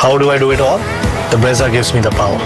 How do I do it all? The Brezza gives me the power.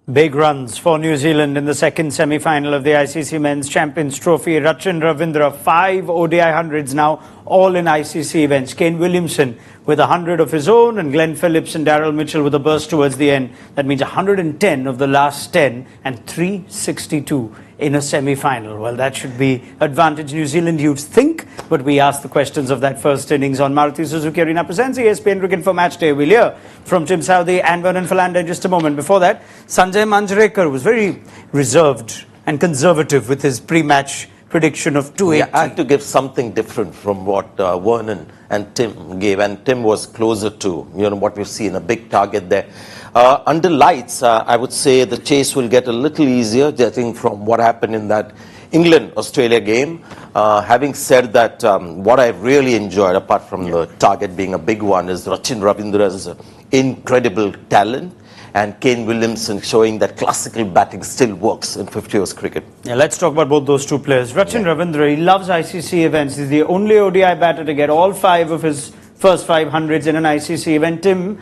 Big runs for New Zealand in the second semi-final of the ICC Men's Champions Trophy. Rachin Ravindra, 5 ODI hundreds now, all in ICC events. Kane Williamson with 100 of his own, and Glenn Phillips and Daryl Mitchell with a burst towards the end. That means 110 of the last 10 and 362 in a semi-final. Well, that should be advantage New Zealand, you'd think, but we asked the questions of that first innings on Maruti Suzuki Arena presents ESPN Cricket for Match Day. We'll hear from Tim Southee and Vernon Philander in just a moment. Before that, Sanjay Manjrekar was very reserved and conservative with his pre-match prediction of 280. Yeah, I had to give something different from what Vernon and Tim gave, and Tim was closer to what we've seen, a big target there. Under lights, I would say the chase will get a little easier, judging from what happened in that England-Australia game. Having said that, what I've really enjoyed, apart from the target being a big one, is Rachin Ravindra's incredible talent, and Kane Williamson showing that classical batting still works in 50 overs cricket. Yeah, let's talk about both those two players. Rachin Ravindra, he loves ICC events. He's the only ODI batter to get all 5 of his first 500s in an ICC event. Tim,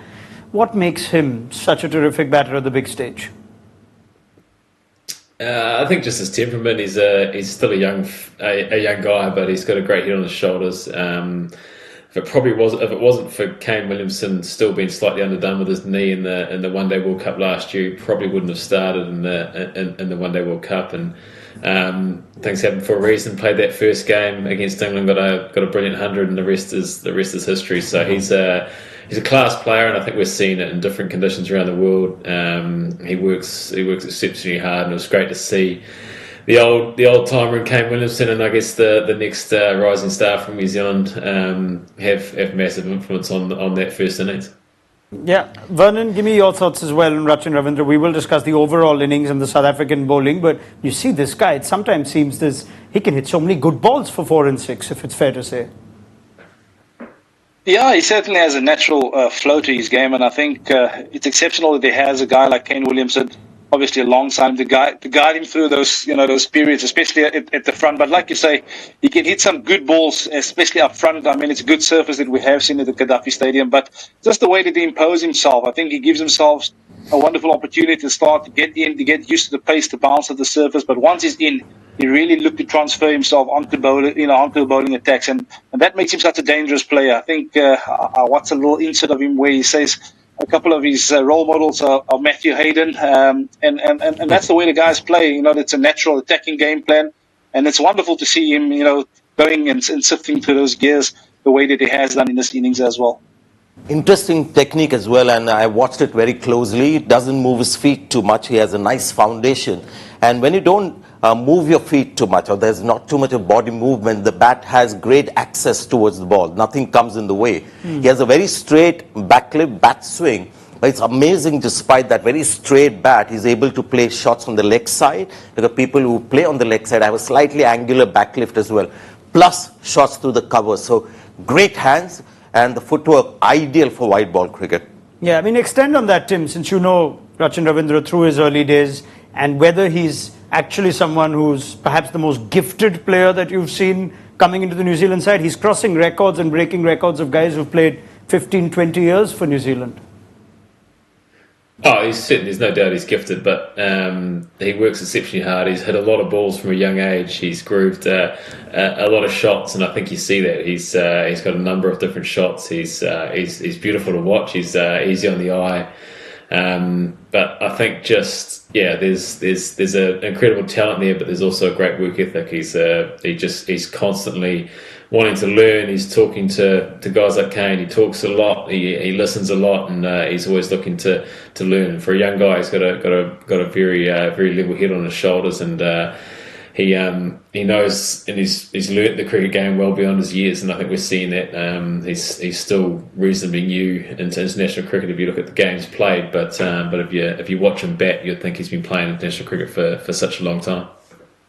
what makes him such a terrific batter at the big stage? I think just his temperament. He's still a young guy, but he's got a great head on his shoulders. If it wasn't for Kane Williamson still being slightly underdone with his knee in the One Day World Cup last year, he probably wouldn't have started in the One Day World Cup. And things happened for a reason. Played that first game against England, got a brilliant 100, and the rest is history. So he's a class player, and I think we're seeing it in different conditions around the world. He works exceptionally hard, and it was great to see the old timer in Kane Williamson, and I guess the next rising star from New Zealand have massive influence on that first innings. Yeah, Vernon, give me your thoughts as well on Rachin Ravindra. We will discuss the overall innings and the South African bowling, but you see this guy, it sometimes seems he can hit so many good balls for 4 and 6, if it's fair to say. Yeah, he certainly has a natural flow to his game, and I think it's exceptional that he has a guy like Kane Williamson, obviously alongside him to guide him through those periods, especially at the front. But like you say, he can hit some good balls, especially up front. I mean, it's a good surface that we have seen at the Gaddafi Stadium, but just the way that he imposes himself, I think he gives himself a wonderful opportunity to start to get in, to get used to the pace, to bounce at the surface. But once he's in, he really looked to transfer himself onto bowling attacks, and that makes him such a dangerous player. I think I watched a little insert of him where he says a couple of his role models are Matthew Hayden, and that's the way the guys play. It's a natural attacking game plan, and it's wonderful to see him, going and sifting through those gears the way that he has done in this innings as well. Interesting technique as well, and I watched it very closely. He doesn't move his feet too much. He has a nice foundation, and when you don't move your feet too much, or there's not too much of body movement, the bat has great access towards the ball. Nothing comes in the way. He has a very straight backlip bat swing, but it's amazing despite that very straight bat, he's able to play shots on the leg side. The people who play on the leg side have a slightly angular backlift as well, plus shots through the cover. So great hands, and the footwork ideal for white ball cricket. Yeah, I mean, extend on that, Tim, since you know Rachin Ravindra through his early days, and whether he's actually someone who's perhaps the most gifted player that you've seen coming into the New Zealand side. He's crossing records and breaking records of guys who've played 15, 20 years for New Zealand. Oh, there's no doubt he's gifted, but he works exceptionally hard. He's hit a lot of balls from a young age. He's grooved a lot of shots, and I think you see that. He's got a number of different shots. He's beautiful to watch. He's easy on the eye. But I think there's an incredible talent there, but there's also a great work ethic. He's constantly wanting to learn. He's talking to guys like Kane. He talks a lot. He listens a lot, and he's always looking to learn. For a young guy, he's got a very level head on his shoulders, and he knows, and he's learnt the cricket game well beyond his years, and I think we're seeing that. He's still reasonably new into international cricket if you look at the games played, but if you watch him bat, you'd think he's been playing international cricket for such a long time.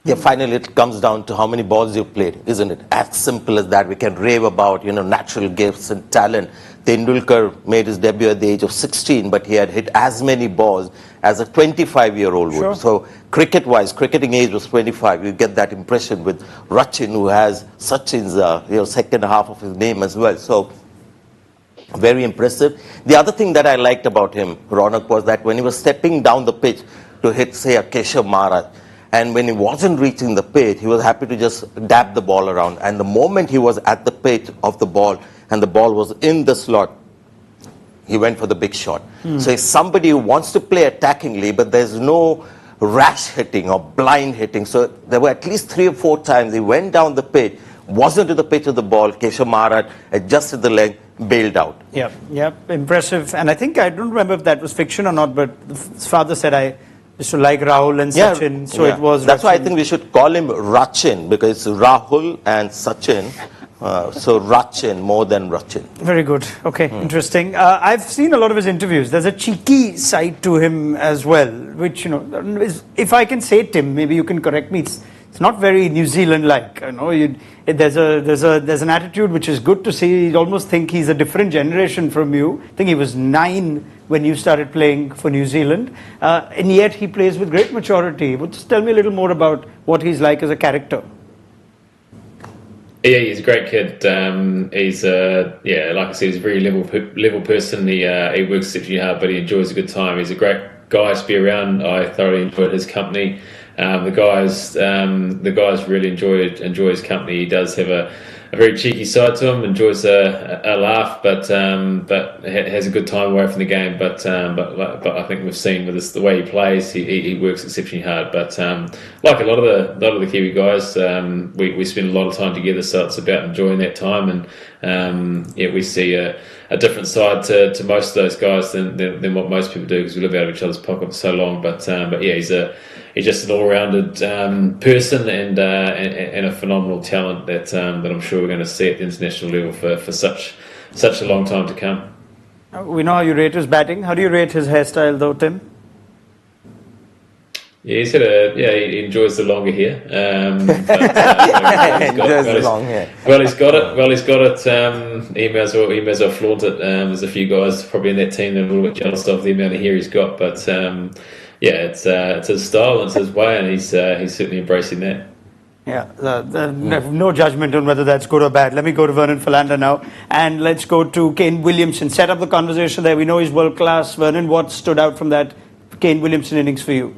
Yeah, finally it comes down to how many balls you've played, isn't it? As simple as that. We can rave about natural gifts and talent. Tendulkar made his debut at the age of 16, but he had hit as many balls as a 25-year-old would. So cricket-wise, cricketing age was 25. You get that impression with Rachin, who has Sachin's second half of his name as well. So very impressive. The other thing that I liked about him, Ronak, was that when he was stepping down the pitch to hit, say, a Keshav Maharaj, and when he wasn't reaching the pitch, he was happy to just dab the ball around. And the moment he was at the pitch of the ball and the ball was in the slot, he went for the big shot. So he's somebody who wants to play attackingly, but there's no rash hitting or blind hitting. So there were at least 3 or 4 times he went down the pitch, wasn't to the pitch of the ball, Keshav Maharaj adjusted the leg, bailed out. Yeah, impressive. And I think, I don't remember if that was fiction or not, but his father said, I used to like Rahul and Sachin, so it was That's Rachin. why I think we should call him Rachin, because it's Rahul and Sachin. So Rachin more than Rachin. Very good. Okay, interesting. I've seen a lot of his interviews. There's a cheeky side to him as well, which, is, if I can say, Tim, maybe you can correct me, it's not very New Zealand-like. There's an attitude which is good to see. You almost think he's a different generation from you. I think he was 9 when you started playing for New Zealand, and yet he plays with great maturity. But just tell me a little more about what he's like as a character. Yeah, he's a great kid. He's like I said, he's a very level person. He works exceptionally hard, but he enjoys a good time. He's a great guy to be around. I thoroughly enjoyed his company. The guys really enjoy his company. He does have a very cheeky side to him. Enjoys a laugh, but has a good time away from the game. But I think we've seen with this, the way he plays, he works exceptionally hard. But like a lot of the Kiwi guys, we spend a lot of time together. So it's about enjoying that time. And we see a different side to most of those guys than what most people do, because we live out of each other's pocket for so long. But yeah, he's just an all-rounded person and a phenomenal talent that I'm sure we're going to see at the international level for such a long time to come. We know how you rate his batting. How do you rate his hairstyle, though, Tim? Yeah, he enjoys the longer hair. He's got it. He may as well flaunt it. There's a few guys probably in that team that are a little bit jealous of the amount of hair he's got, but it's his style and it's his way, and he's certainly embracing that. Yeah, no judgment on whether that's good or bad. Let me go to Vernon Philander now, and let's go to Kane Williamson. Set up the conversation there. We know he's world class. Vernon, what stood out from that Kane Williamson innings for you?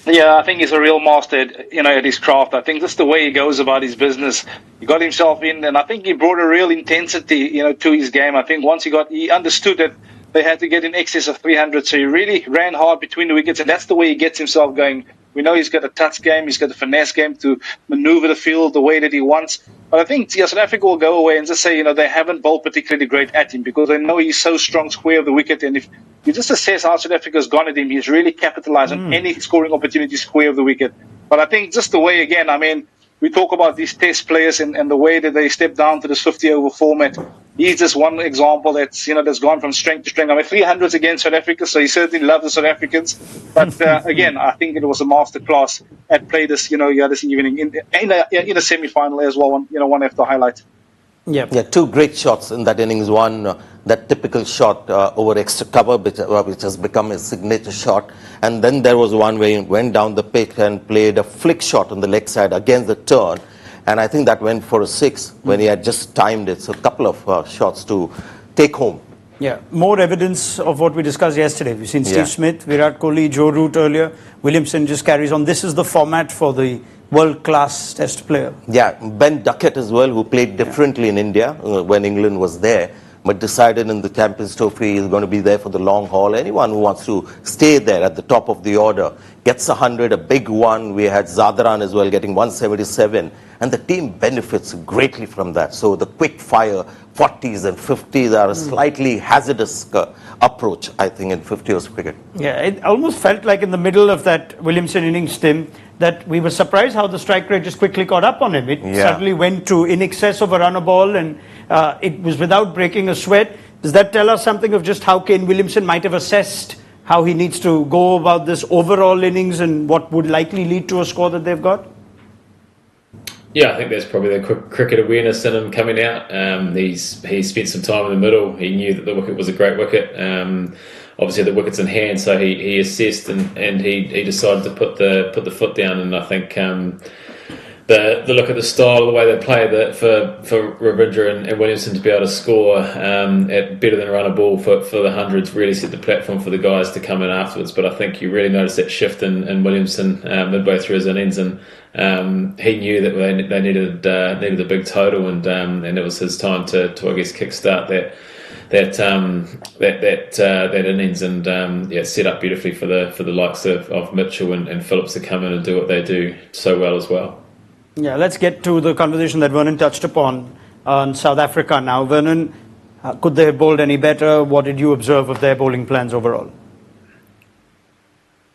Yeah, I think he's a real master at his craft. I think just the way he goes about his business, he got himself in, and I think he brought a real intensity, to his game. I think once he understood that they had to get in excess of 300, so he really ran hard between the wickets, and that's the way he gets himself going. We know he's got a touch game, he's got a finesse game to maneuver the field the way that he wants. But I think South Africa will go away and just say, they haven't bowled particularly great at him, because they know he's so strong square of the wicket. And if you just assess how South Africa's gone at him, he's really capitalized on any scoring opportunity square of the wicket. But I think just the way, again, we talk about these test players and the way that they step down to this 50-over format. He's just one example that's gone from strength to strength. 300s against South Africa, so he certainly loves the South Africans. But again, I think it was a masterclass at play this evening in a semi-final as well. One have to highlight. Yeah, 2 great shots in that innings. One, that typical shot over extra cover, which has become his signature shot. And then there was one where he went down the pitch and played a flick shot on the leg side against the turn. And I think that went for a 6 when he had just timed it. So a couple of shots to take home. Yeah, more evidence of what we discussed yesterday. We've seen Steve Smith, Virat Kohli, Joe Root earlier. Williamson just carries on. This is the format for the world-class test player. Yeah, Ben Duckett as well, who played differently in India when England was there, but decided in the Champions Trophy he's going to be there for the long haul. Anyone who wants to stay there at the top of the order gets 100, a big one. We had Zadaran as well getting 177, and the team benefits greatly from that. So the quick fire 40s and 50s are a slightly hazardous approach, I think, in 50 overs cricket. Yeah, it almost felt like in the middle of that Williamson innings, Tim, that we were surprised how the strike rate just quickly caught up on him. It suddenly went to in excess of a run a ball, and it was without breaking a sweat. Does that tell us something of just how Kane Williamson might have assessed how he needs to go about this overall innings and what would likely lead to a score that they've got? Yeah, I think that's probably the cricket awareness in him coming out. He spent some time in the middle. He knew that the wicket was a great wicket. Obviously, the wicket's in hand, so he assessed and he decided to put the foot down. And I think the look at the style, the way they play, that for Ravindra and Williamson to be able to score at better than a run a ball for the hundreds really set the platform for the guys to come in afterwards. But I think you really noticed that shift in Williamson midway through his innings, and he knew that they needed a big total, and it was his time to I guess kickstart that innings, and set up beautifully for the likes of Mitchell and Phillips to come in and do what they do so well as well. Yeah, let's get to the conversation that Vernon touched upon on South Africa now. Vernon, could they have bowled any better? What did you observe of their bowling plans overall?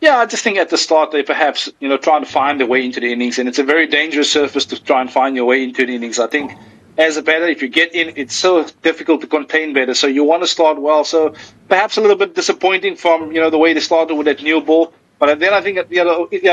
Yeah, I just think at the start they perhaps, trying to find their way into the innings, and it's a very dangerous surface to try and find your way into the innings. I think as a batter, if you get in, it's so difficult to contain batter. So you want to start well. So perhaps a little bit disappointing from, the way they started with that new ball. But then I think that,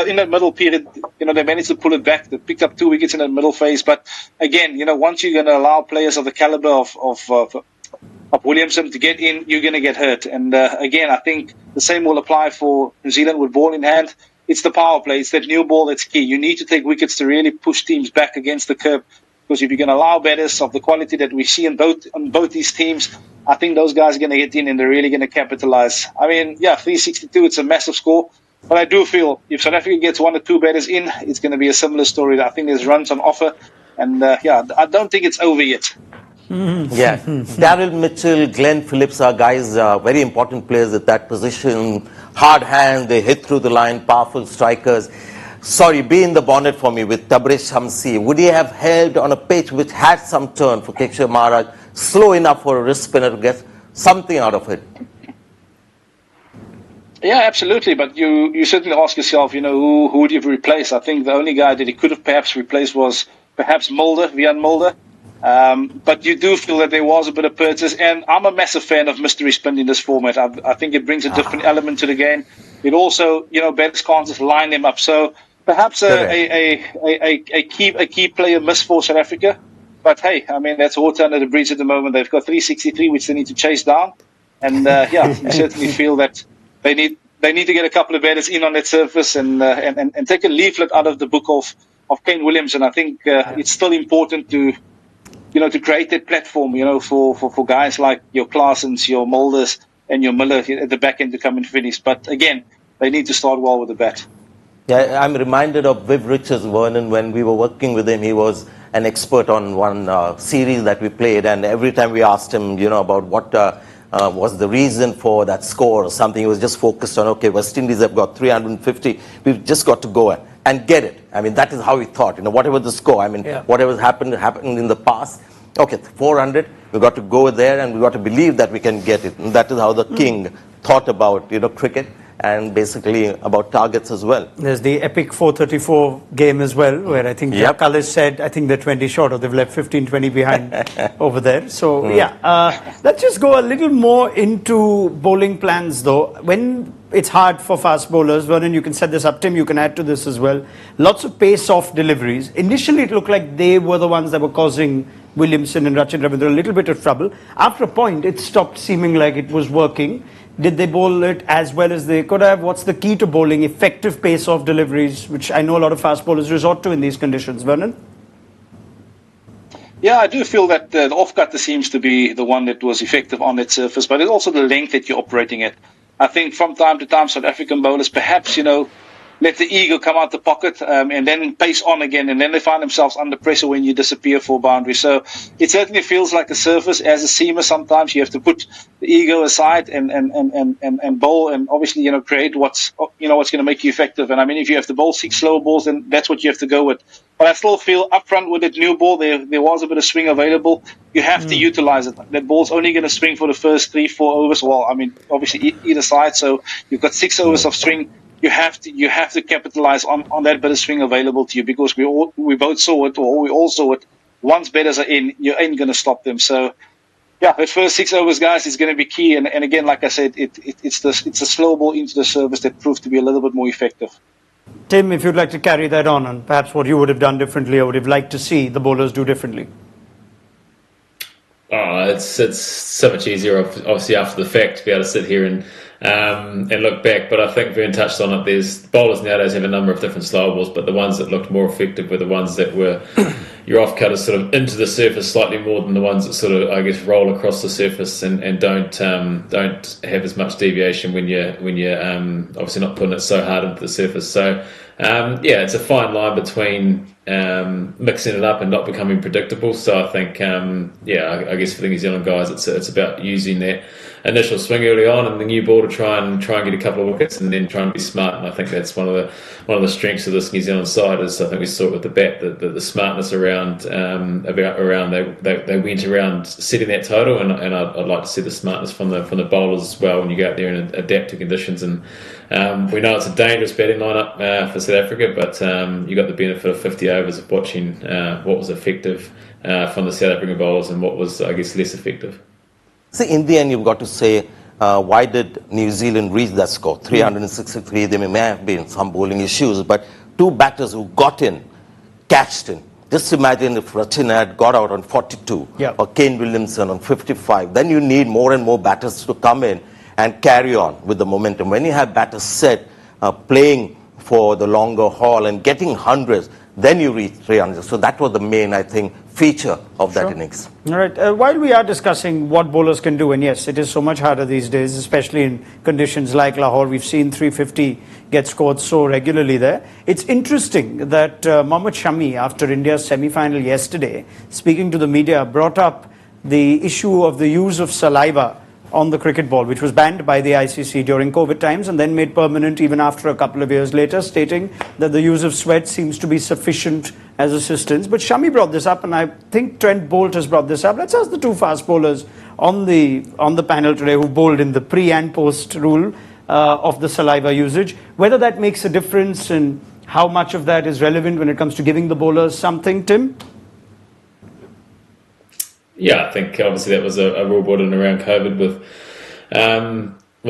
in that middle period, they managed to pull it back. They picked up 2 wickets in that middle phase. But again, once you're going to allow players of the caliber of Williamson to get in, you're going to get hurt. And again, I think the same will apply for New Zealand with ball in hand. It's the power play. It's that new ball that's key. You need to take wickets to really push teams back against the curb. Because if you're going to allow batters of the quality that we see on both these teams, I think those guys are going to get in and they're really going to capitalize. I mean, 362, it's a massive score. But I do feel if South Africa gets 1 or 2 batters in, it's going to be a similar story. I think there's runs on offer. And, I don't think it's over yet. Yeah, Daryl Mitchell, Glenn Phillips are guys, very important players at that position. Hard hand, they hit through the line, powerful strikers. Sorry, be in the bonnet for me with Tabriz Shamsi. Would he have held on a pitch which had some turn for Keshav Maharaj, slow enough for a wrist spinner to get something out of it? Yeah, absolutely. But you certainly ask yourself, who would you replace? I think the only guy that he could have perhaps replaced was perhaps Vian Mulder. But you do feel that there was a bit of purchase. And I'm a massive fan of mystery spin in this format. I think it brings a different element to the game. It also, batters can't just line them up. So perhaps a key player missed for South Africa. But hey, I mean, that's water under the bridge at the moment. They've got 363, which they need to chase down. And you certainly feel that they need to get a couple of batters in on that surface and take a leaflet out of the book of Kane Williamson. I think it's still important to create that platform, for guys like your Klaasens, your Mulders, and your Miller at the back end to come and finish. But again, they need to start well with the bat. Yeah, I'm reminded of Viv Richards, Vernon, when we were working with him. He was an expert on one series that we played, and every time we asked him, about what was the reason for that score or something, he was just focused on, okay, West Indies have got 350, we've just got to go and get it. I mean, that is how he thought, whatever the score, whatever happened in the past. Okay, 400, we've got to go there and we've got to believe that we can get it. And that is how the king thought about, cricket and basically about targets as well. There's the epic 434 game as well, where I think Jack Cullis said, I think they're 20 short, or they've left 15, 20 behind over there. So, let's just go a little more into bowling plans, though. When it's hard for fast bowlers, Vernon, you can set this up. Tim, you can add to this as well. Lots of pace-off deliveries. Initially, it looked like they were the ones that were causing Williamson and Rachin Ravindra a little bit of trouble. After a point, it stopped seeming like it was working. Did they bowl it as well as they could have? What's the key to bowling effective pace-off deliveries, which I know a lot of fast bowlers resort to in these conditions? Vernon? Yeah, I do feel that the off-cutter seems to be the one that was effective on that surface, but it's also the length that you're operating at. I think from time to time, South African bowlers perhaps, let the ego come out the pocket and then pace on again, and then they find themselves under pressure when you disappear for a boundary. So it certainly feels like a surface as a seamer. Sometimes you have to put the ego aside and bowl, and obviously create what's going to make you effective. And I mean, if you have to bowl 6 slow balls, then that's what you have to go with. But I still feel up front with that new ball, there was a bit of swing available. You have to utilize it. That ball's only going to swing for the first 3-4 overs. Well, I mean, obviously either side. So you've got 6 overs of swing. You have to capitalize on that bit of swing available to you, because we both saw it, or we all saw it. Once batters are in, you ain't going to stop them. So, the first 6 overs, guys, is going to be key. And again, like I said, it's the slow ball into the service that proved to be a little bit more effective. Tim, if you'd like to carry that on, and perhaps what you would have done differently or would have liked to see the bowlers do differently. Oh, it's so much easier, obviously, after the fact, to be able to sit here and look back. But I think Vern touched on it. There's bowlers nowadays have a number of different slow balls, but the ones that looked more effective were the ones that were your off cutters sort of into the surface slightly more than the ones that sort of, I guess, roll across the surface and don't have as much deviation when you're obviously not putting it so hard into the surface. So it's a fine line between mixing it up and not becoming predictable. So I think I guess for the New Zealand guys, it's about using that initial swing early on and the new ball to try and get a couple of wickets and then try and be smart. And I think that's one of the strengths of this New Zealand side is I think we saw it with the bat the smartness around they went around setting that total and I'd like to see the smartness from the bowlers as well when you go out there and adapt to conditions. And we know it's a dangerous batting lineup for South Africa, but you got the benefit of 50 overs of watching what was effective from the South African bowlers and what was, I guess, less effective. See, in the end, you've got to say, why did New Zealand reach that score? 363, there may have been some bowling issues, but two batters who got in, catched in. Just imagine if Rachin had got out on 42 or Kane Williamson on 55. Then you need more and more batters to come in and carry on with the momentum. When you have batters set, playing for the longer haul and getting hundreds, then you reach 300. So that was the main, I think, feature of that innings. All right. While we are discussing what bowlers can do, and yes, it is so much harder these days, especially in conditions like Lahore. We've seen 350 get scored so regularly there. It's interesting that Mohammad Shami, after India's semi-final yesterday, speaking to the media, brought up the issue of the use of saliva on the cricket ball, which was banned by the ICC during COVID times and then made permanent even after a couple of years later, stating that the use of sweat seems to be sufficient as assistance. But Shami brought this up, and I think Trent Bolt has brought this up. Let's ask the two fast bowlers on the panel today who bowled in the pre and post rule of the saliva usage, whether that makes a difference and how much of that is relevant when it comes to giving the bowlers something. Tim? Yeah, I think obviously that was a rule brought in around COVID with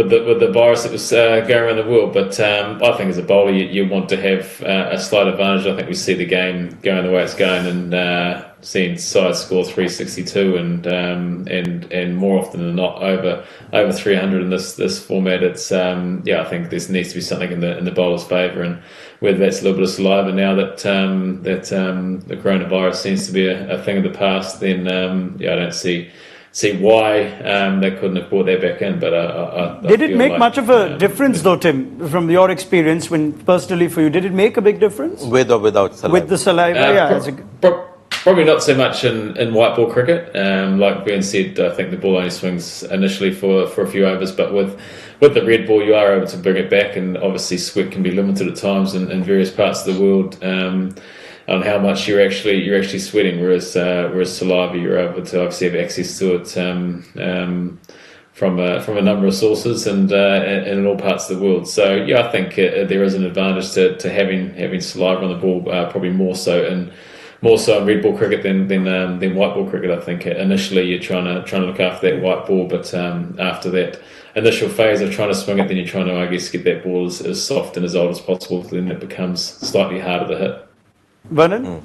the virus that was going around the world. But I think as a bowler, you want to have a slight advantage. I think we see the game going the way it's going and seeing sides score 362 and more often than not over 300 in this format. It's I think there needs to be something in the bowler's favour, and whether that's a little bit of saliva now that the coronavirus seems to be a thing of the past, then I don't see why they couldn't have brought that back in. But did it make much of a difference, though, Tim, from your experience, when personally for you, did it make a big difference? With or without saliva? With the saliva, Probably not so much in white ball cricket. Like Ben said, I think the ball only swings initially for a few overs, but with the red ball, you are able to bring it back, and obviously sweat can be limited at times in various parts of the world on how much you're actually sweating. Whereas saliva, you're able to obviously have access to it from a number of sources and in all parts of the world. So I think there is an advantage to having saliva on the ball, probably more so in red ball cricket than white ball cricket. I think initially you're trying to look after that white ball, but after that initial phase of trying to swing it, then you're trying to, I guess, get that ball as soft and as old as possible. Then it becomes slightly harder to hit. Vernon?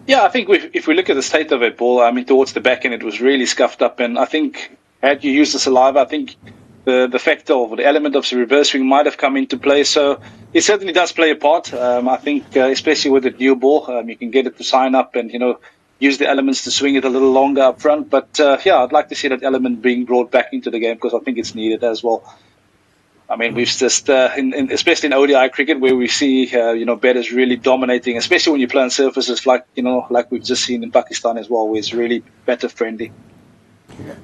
Yeah, I think if we look at the state of that ball, I mean, towards the back end, it was really scuffed up. And I think had you used the saliva, I think the factor or the element of the reverse swing might have come into play. So it certainly does play a part. I think, especially with the new ball, you can get it to sign up and, use the elements to swing it a little longer up front. But, I'd like to see that element being brought back into the game because I think it's needed as well. I mean, we've just, especially in ODI cricket, where we see, batters really dominating, especially when you play on surfaces like we've just seen in Pakistan as well, where it's really batter friendly.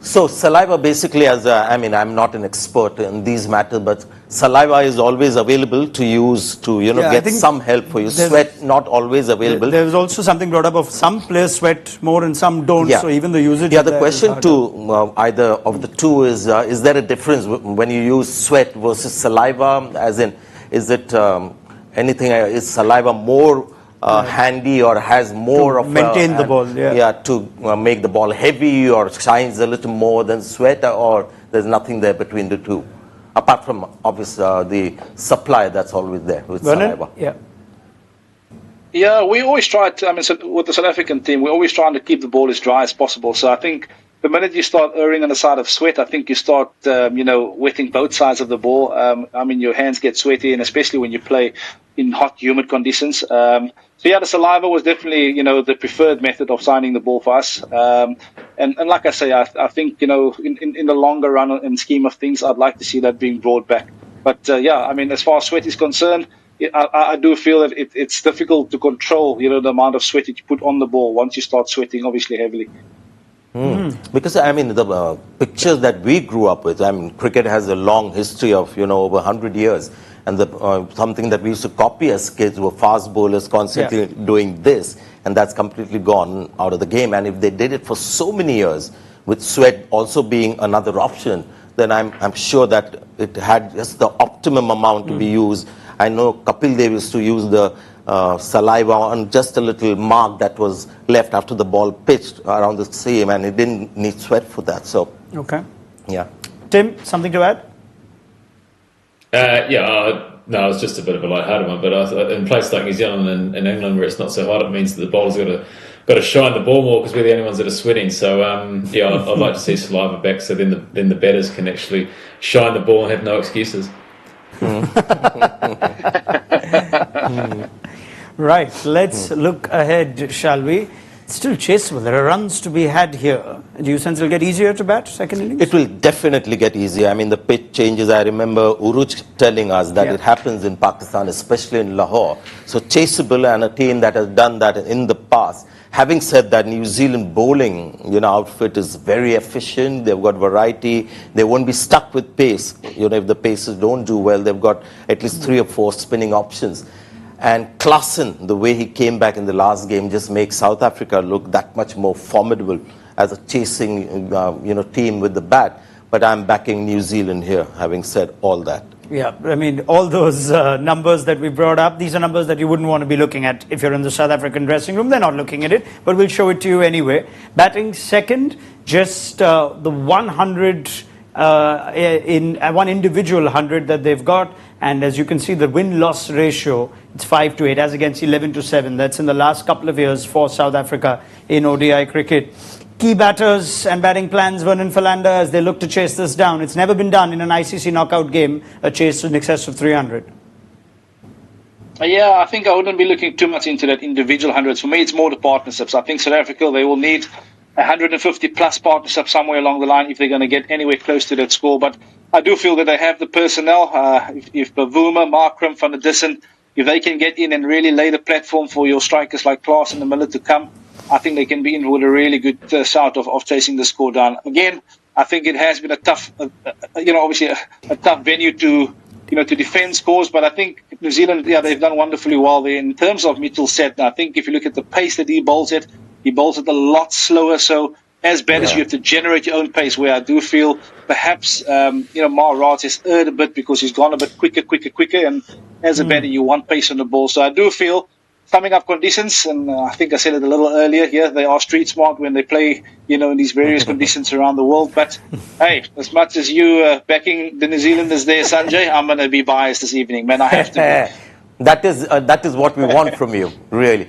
So saliva basically, I'm not an expert in these matters, but saliva is always available to use to, get some help for you. Sweat not always available. There's also something brought up of some players sweat more and some don't, so even the usage... Yeah, the question to either of the two is there a difference when you use sweat versus saliva? As in, is it anything, is saliva more handy or has more of maintain the ball, to make the ball heavy or shines a little more than sweat, or there's nothing there between the two? apart from obviously the supply that's always there with Vernon? saliva. Yeah. Yeah, we always try to, with the South African team, we're always trying to keep the ball as dry as possible. So I think the minute you start erring on the side of sweat, I think you start, wetting both sides of the ball. Your hands get sweaty, and especially when you play in hot, humid conditions. So yeah, the saliva was definitely, the preferred method of signing the ball for us. And like I say, I think, in the longer run and scheme of things, I'd like to see that being brought back. But as far as sweat is concerned, I do feel that it's difficult to control, the amount of sweat that you put on the ball once you start sweating, obviously heavily. Because the pictures that we grew up with, cricket has a long history of over 100 years, and something that we used to copy as kids were fast bowlers constantly doing this, and that's completely gone out of the game. And if they did it for so many years, with sweat also being another option, then I'm sure that it had just the optimum amount to be used. I know Kapil Dev used to use the saliva on just a little mark that was left after the ball pitched around the seam, and it didn't need sweat for that. So, okay. Yeah. Tim, something to add? No, it's just a bit of a light-hearted one. But in places like New Zealand and England, where it's not so hot, it means that the bowlers got to shine the ball more because we're the only ones that are sweating. So I'd like to see saliva back, so then the batters can actually shine the ball and have no excuses. Right, let's look ahead, shall we? Still chaseable. There are runs to be had here. Do you sense it'll get easier to bat second innings? It will definitely get easier. The pitch changes. I remember Uruj telling us that it happens in Pakistan, especially in Lahore. So chaseable, and a team that has done that in the past. Having said that, New Zealand bowling, outfit is very efficient. They've got variety. They won't be stuck with pace. If the paces don't do well, they've got at least 3 or 4 spinning options. And Klaasen, the way he came back in the last game, just makes South Africa look that much more formidable as a chasing, team with the bat. But I'm backing New Zealand here, having said all that. Yeah, all those numbers that we brought up, these are numbers that you wouldn't want to be looking at if you're in the South African dressing room. They're not looking at it, but we'll show it to you anyway. Batting second, just the 100 in one individual 100 that they've got. And as you can see, the win-loss ratio, it's 5-8, as against 11-7. That's in the last couple of years for South Africa in ODI cricket. Key batters and batting plans, Vernon, Philander, as they look to chase this down. It's never been done in an ICC knockout game, a chase in excess of 300. Yeah, I think I wouldn't be looking too much into that individual hundreds. For me, it's more the partnerships. I think South Africa, they will need 150-plus partnerships somewhere along the line if they're going to get anywhere close to that score. But I do feel that they have the personnel. If Bavuma, Markram, Van der Dussen, if they can get in and really lay the platform for your strikers like Klaas and the Miller to come, I think they can be in with a really good shout of chasing the score down. Again, I think it has been a tough, obviously a tough venue to defend scores. But I think New Zealand, they've done wonderfully well there. In terms of Mitchell Seth, I think if you look at the pace that he bowls it a lot slower. So as batters, you have to generate your own pace, where I do feel perhaps, Maharaj has erred a bit because he's gone a bit quicker. And as a batter, you want pace on the ball. So I do feel, summing up conditions, and I think I said it a little earlier here, they are street smart when they play, in these various conditions around the world. But hey, as much as you backing the New Zealanders there, Sanjay, I'm going to be biased this evening, man. I have to be. That is what we want from you, really.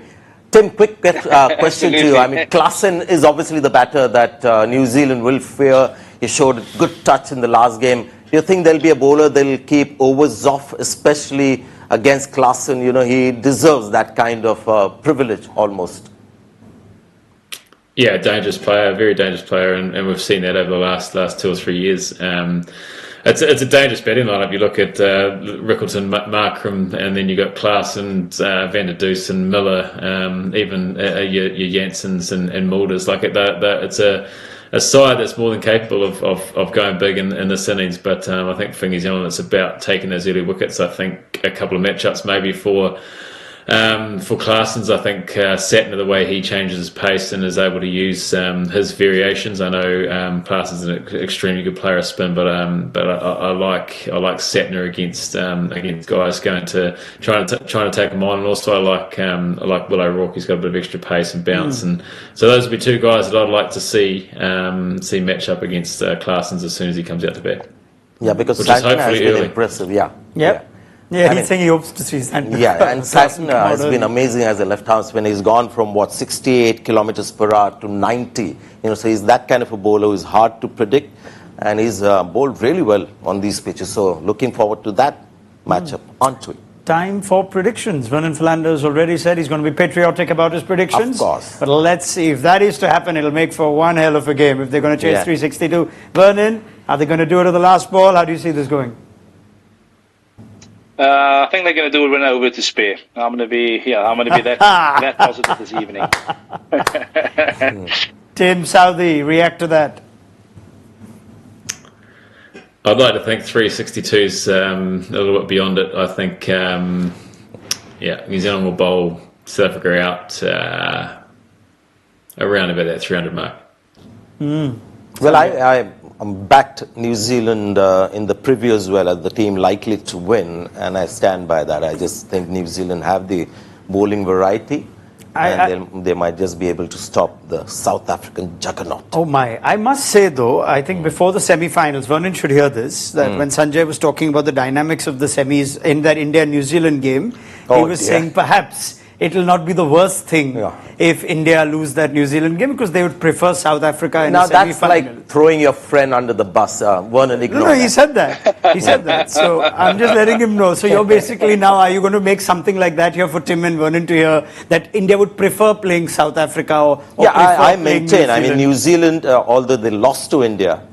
Tim, quick question to you. Klaasen is obviously the batter that New Zealand will fear. He showed good touch in the last game. Do you think there'll be a bowler they'll keep overs off, especially against Klaasen? He deserves that kind of privilege almost. Yeah, dangerous player, very dangerous player, and we've seen that over the last 2 or 3 years. It's a dangerous batting lineup. You look at Rickleton, Markram, and then you got Klaasen, Van der Dussen, Miller, even your Janssens and Mulders. It's a side that's more than capable of going big in this innings. But I think for New Zealand, it's about taking those early wickets. I think a couple of matchups maybe for Klaasen's, I think Satner, the way he changes his pace and is able to use his variations. I know Klaasen's an extremely good player of spin, but I like Satner against guys going to trying to take him on, and also I like Will O'Rourke. He's got a bit of extra pace and bounce, and so those would be 2 guys that I'd like to see match up against Klaasen's as soon as he comes out to bat. Yeah, because Which is Sanjay has hopefully been early. impressive. Yeah. Yep. Yeah, I he's mean- saying he hopes to see Sanjay. Yeah, and Sanjay has been early. amazing as a left-arm spinner. He's gone from 68 kilometers per hour to 90. So he's that kind of a bowler who is hard to predict, and he's bowled really well on these pitches. So looking forward to that matchup. On to it. Time for predictions. Vernon Philander has already said he's going to be patriotic about his predictions. Of course. But let's see. If that is to happen, it'll make for one hell of a game if they're going to chase Yeah. 362. Vernon, are they going to do it at the last ball? How do you see this going? I think they're going to do it when over to spare. I'm going to be that positive this evening. Tim Southee, react to that. I'd like to think 362 is a little bit beyond it. I think, New Zealand will bowl South Africa out around about that 300 mark. Well, I backed New Zealand in the preview as well as the team likely to win, and I stand by that. I just think New Zealand have the bowling variety, and they might just be able to stop the South African juggernaut. Oh my. I must say though, I think before the semi-finals, Vernon should hear this, that when Sanjay was talking about the dynamics of the semis in that India-New Zealand game, he was saying perhaps it will not be the worst thing if India lose that New Zealand game because they would prefer South Africa in Now the semi-final. that's like throwing your friend under the bus. Vernon, ignore No, he that. said that. He said that. So I'm just letting him know. So you're basically now, are you going to make something like that here for Tim and Vernon to hear that India would prefer playing South Africa or Yeah, prefer I playing maintain. New Zealand? New Zealand, although they lost to India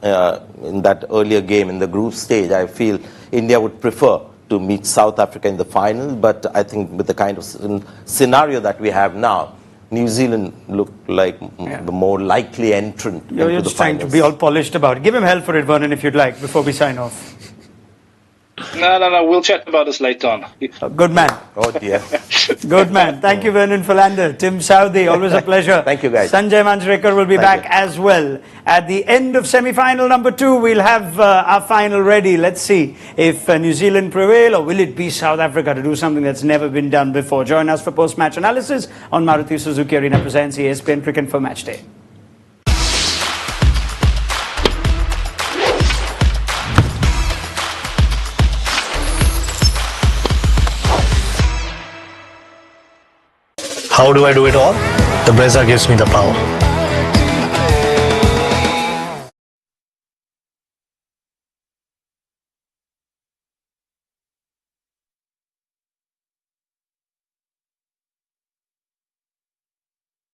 in that earlier game in the group stage, I feel India would prefer to meet South Africa in the final. But I think with the kind of scenario that we have now, New Zealand look like the more likely entrant You're into the just trying to finals. be all polished about it. Give him hell for it, Vernon, if you'd like, before we sign off. No. We'll chat about this later on. Good man. Oh dear. Good man. Thank you, Vernon Philander. Tim Southee, always a pleasure. Thank you, guys. Sanjay Manjrekar will be Thank back you. as well. At the end of semi-final number 2, we'll have our final ready. Let's see if New Zealand prevail or will it be South Africa to do something that's never been done before. Join us for post-match analysis on Maruti Suzuki Arena presents ESPN Cricket for Match Day. How do I do it all? The Brezza gives me the power.